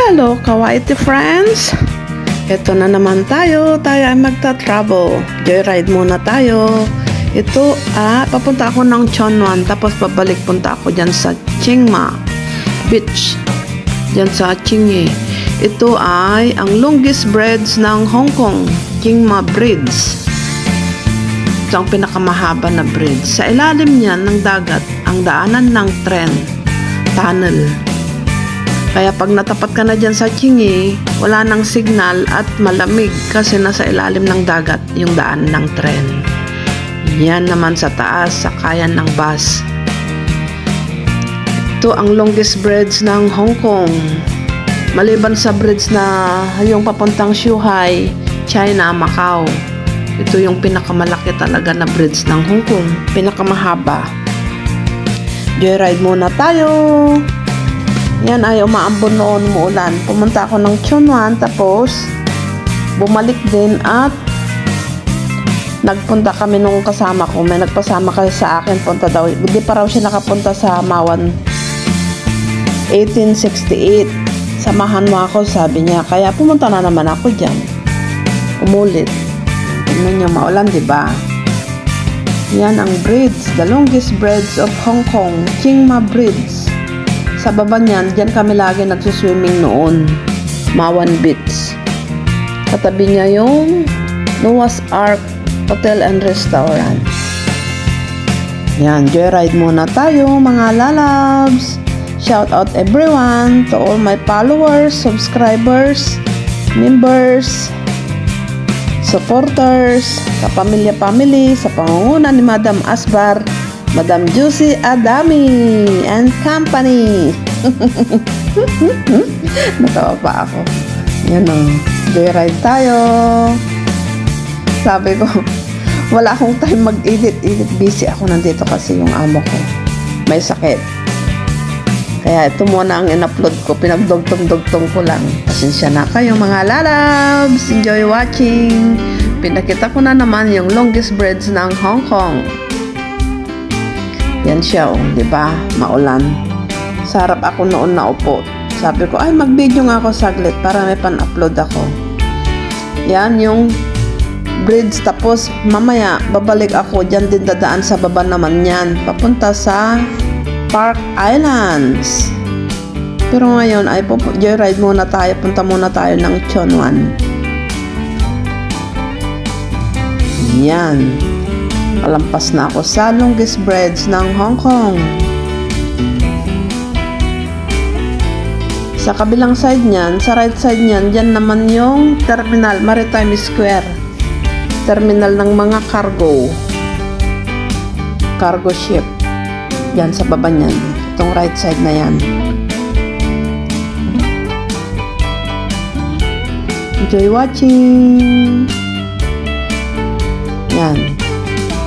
Hello, Kawaiti friends! Ito na naman tayo ay magta-travel. Joyride muna tayo. Ito, papunta ako ng Chonwan, tapos babalik punta ako dyan sa Chiang Mai Beach. Dyan sa Chiang Mai. Ito ay ang longest bridge ng Hong Kong, Chiang Mai Bridge. Ito ang pinakamahaba na bridge. Sa ilalim niyan ng dagat, ang daanan ng tren, tunnel. Kaya pag natapat ka na dyan sa Chiang Mai, wala nang signal at malamig kasi nasa ilalim ng dagat yung daan ng tren. Yan naman sa taas, sakayan ng bus. Ito ang longest bridge ng Hong Kong. Maliban sa bridge na yung papuntang Zhuhai, China, Macau. Ito yung pinakamalaki talaga na bridge ng Hong Kong. Pinakamahaba. Joyride muna tayo. Yan ay umaambon noon, umuulan. Pumunta ako ng Chonwan, tapos bumalik din at nagpunta kami nung kasama ko. May nagpasama kasi sa akin, punta daw. Hindi pa raw siya nakapunta sa Mawan 1868. Samahan mo ako, sabi niya. Kaya pumunta na naman ako dyan. Umulit. Tingnan niyo, maulan, diba? Yan ang bridge, the longest bridge of Hong Kong, Chiang Mai Bridge. Sa baba niyan, dyan kami lagi nagsuswimming noon. Mawan Beach. Katabi niya yung Noah's Ark Hotel and Restaurant. Yan, joyride muna tayo mga lalabs. Shout out everyone to all my followers, subscribers, members, supporters, kapamilya family, sa pangunguna ni Madam Asbar, Madam Juicy Adami and company. Natawa pa ako. Yan ang joyride tayo. Sabi ko, wala akong time mag-edit. Busy ako nandito kasi yung amo ko may sakit. Kaya ito muna ang in-upload ko. Pinagdugtong-dugtong ko lang. Pasensya na kayo mga lalabs. Enjoy watching. Pinakita ko na naman yung longest bridge ng Hong Kong. Yan siya, diba? Maulan. Sa harap ako noon naupo. Sabi ko, ay mag-video nga ako saglit para may pan-upload ako. Yan yung bridge. Tapos mamaya babalik ako. Diyan din dadaan sa baba naman yan. Papunta sa Park Islands. Pero ngayon ay joyride muna tayo. Punta muna tayo ng Chonwan. Yan. Palampas na ako sa longest bridge ng Hong Kong. Sa kabilang side niyan, sa right side niyan, dyan naman yung terminal, Maritime Square. Terminal ng mga cargo ship. Yan sa baba niyan, itong right side na yan. Enjoy watching. Yan,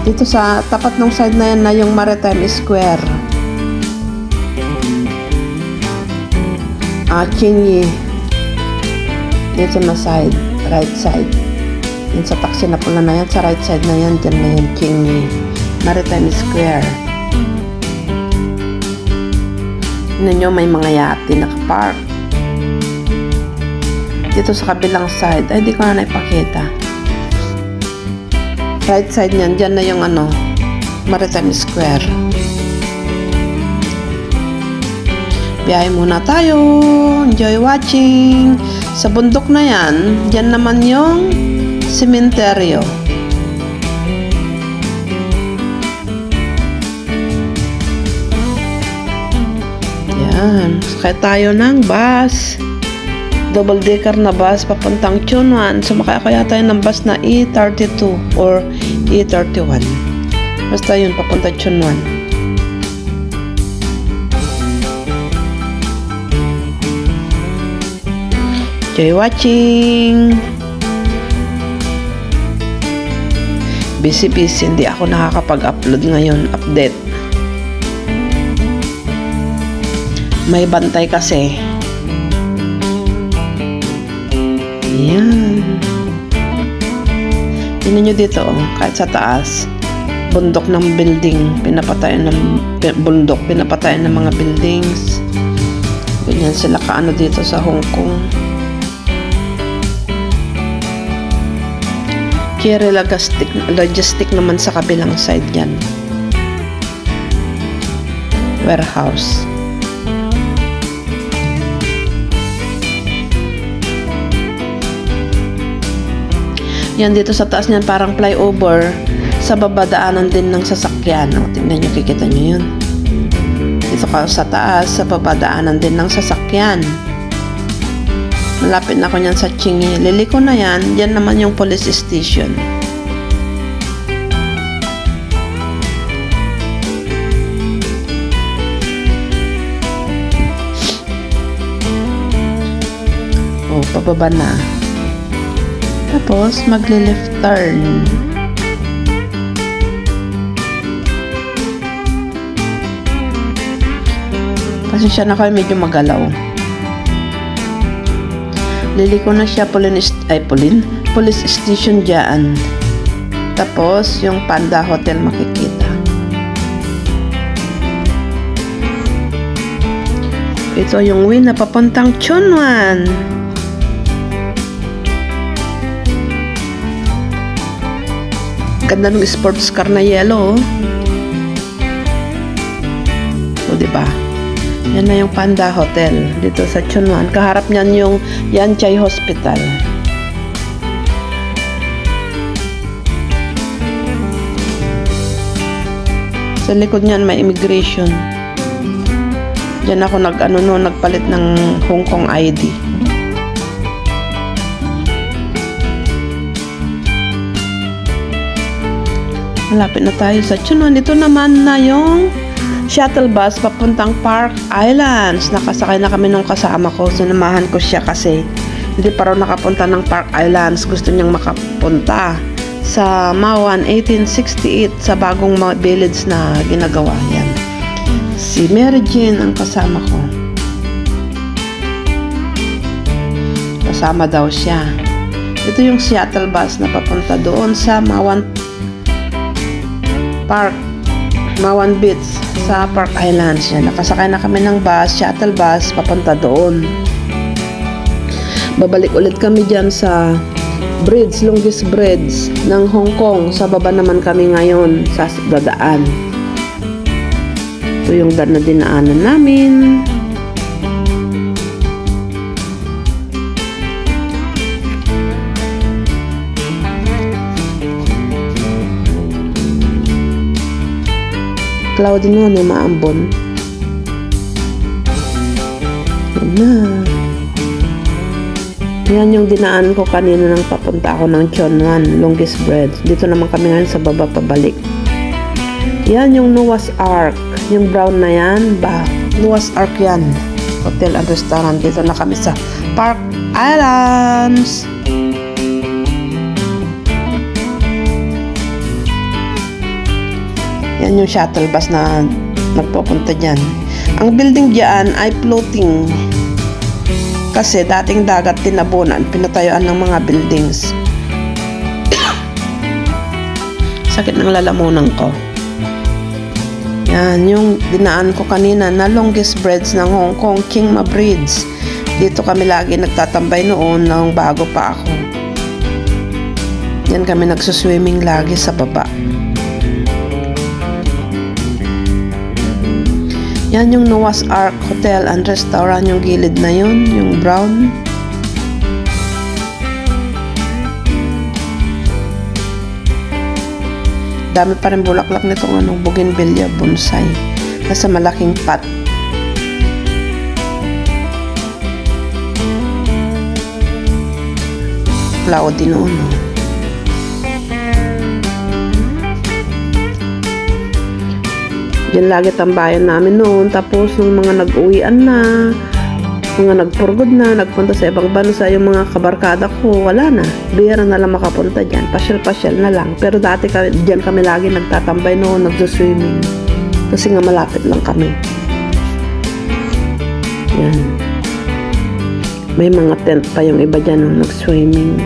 dito sa tapat ng side na yan na yung Maritime Square. Chiang Mai. Dito na side, right side. Yan sa taxi na pula na yan, sa right side na yan, dyan na yan, Chiang Mai Maritime Square. Tignan nyo, may mga yate nakapark. Dito sa kabilang side, ay di ko na naipakita. Right side niyan, dyan na yung Maritime Square. Biyahe muna tayo. Enjoy watching. Sa bundok na yan, dyan naman yung sementeryo. Yan. Sakay tayo ng bus. Double decker na bus papuntang Chonwan. Sumakay ako yata ng bus na E32 or E31. Basta yun, papunta Chonwan. Enjoy watching. Busy, hindi ako nakakapag-upload ngayon. Update. May bantay kasi. Ayan. Tingnan nyo dito, kahit sa taas, bundok ng building, pinapatayan ng bundok, pinapatayan ng mga buildings. Ganyan sila kaano dito sa Hong Kong. Kaya logistic naman sa kabilang side yan. Warehouse. Yan dito sa taas niyan parang flyover. Sa baba daanan din ng sasakyan. O, tingnan nyo, kikita nyo yun. Dito ka sa taas, sa baba daanan din ng sasakyan. Malapit na ako niyan sa Chingy. Liliko na yan. Yan naman yung police station. O, pababa na. Tapos, magle-left turn. Pasensya na kayo, medyo magalaw. Liliko na siya police station dyan. Tapos, yung Panda Hotel makikita. Ito yung way na papuntang Tsuen Wan. Ganda ng sports car na yellow. O, diba? Yan na yung Panda Hotel dito sa Tsuen Wan. Kaharap niyan yung Yan Chai Hospital. Sa likod niyan may immigration. Diyan ako nagpalit ng Hong Kong ID. Malapit na tayo sa Tsuen Wan. Dito naman na yung shuttle bus papuntang Park Islands. Nakasakay na kami nung kasama ko. Sinamahan ko siya kasi hindi pa raw nakapunta ng Park Islands. Gusto niyang makapunta sa Mawan 1868 sa bagong village na ginagawa yan. Si Mary Jane ang kasama ko. Kasama daw siya. Ito yung shuttle bus na papunta doon sa Mawan Park, Mawan Beach sa Park Islands. Yan. Nakasakay na kami ng bus, shuttle bus, papunta doon. Babalik ulit kami dyan sa longest bridge ng Hong Kong. Sa baba naman kami ngayon sa dadaan. Ito yung na dinaanan namin. Cloudy noon, maambon. Yan na. Yan yung dinaan ko kanina nang papunta ako ng Tsuen Wan, longest bridge. Dito naman kami ngayon sa baba pabalik. Yan yung Noah's Ark. Yung brown na yan, Noah's Ark yan. Hotel and restaurant. Dito na kami sa Park Islands. Yan yung shuttle bus na nagpupunta dyan. Ang building dyan ay floating. Kasi dating dagat tinabunan, pinatayuan ng mga buildings. Sakit ng lalamunan ko. Yan yung dinaan ko kanina na longest bridge ng Hong Kong, King Ma Bridge. Dito kami lagi nagtatambay noon nung bago pa ako. Yan kami nagsuswimming lagi sa baba. Yan yung Noah's Ark Hotel and Restaurant, yung gilid na yun, yung brown. Dami pa rin bulaklak nitong bougainvillea bonsai. Nasa malaking pot. Cloudy noon. Yan lagi tambayan namin noon. Tapos nung mga nag-uwian na, mga nagpurgod na, nagpunta sa ibang bansa, yung mga kabarkada ko, wala na. Bihira na lang makapunta dyan. Pasyal-pasyal na lang. Pero dati dyan kami lagi nagtatambay noon, nagsuswimming. Kasi nga malapit lang kami. Yan. May mga tent pa yung iba dyan nung nag-swimming.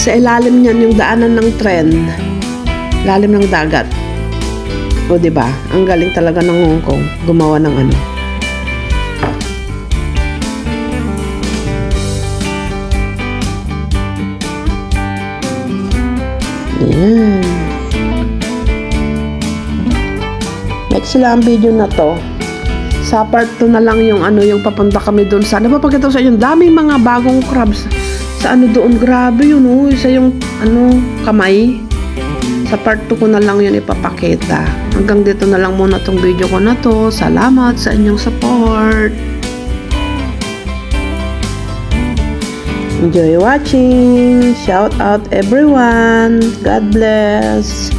Sa ilalim niyan yung daanan ng tren. Lalim ng dagat. O diba? Ang galing talaga ng Hong Kong. Gumawa ng ano. Ayan. Like sila ang video na to. Sa part 2 na lang yung ano, yung papunta kami doon sa, napapakita ko sa inyo, daming mga bagong crabs sa ano doon, grabe yun, oh, isa yung ano, kamay. Sa part 2 ko na lang yun ipapakita. Hanggang dito na lang muna tong video ko na to. Salamat sa inyong support. Enjoy watching. Shout out everyone. God bless.